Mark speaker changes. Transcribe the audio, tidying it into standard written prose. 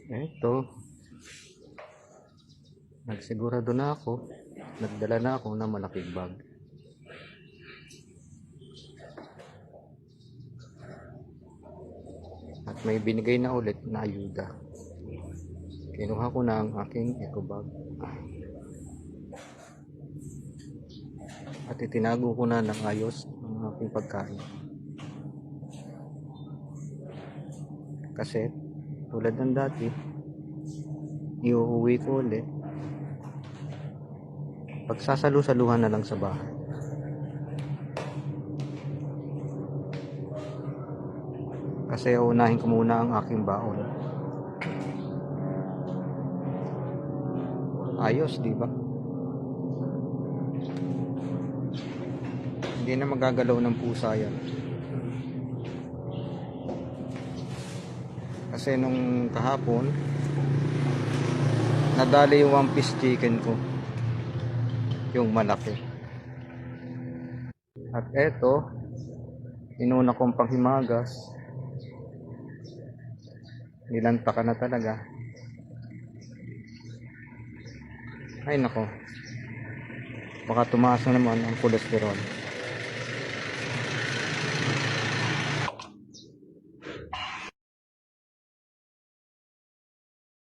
Speaker 1: Eto, nagsigurado na ako. Nagdala na ako ng malaking bag. At may binigay na ulit na ayuda. Kinuha ko na ang aking eco bag. At itinago ko na ng ayos ang aking pagkain. Kasi tulad ng dati, iuuwi ko ulit. Pagsasalu-saluhan na lang sa bahay. Kasi unahin ko muna ang aking baon. Ayos, di ba? Hindi na magagalaw ng pusa yan. Kasi nung kahapon, nadali yung 1-piece chicken ko. Yung malaki. At eto, inuna kong panghimagas. Nilanta ka na talaga. Ay nako. Baka tumaas na naman ang cholesterol.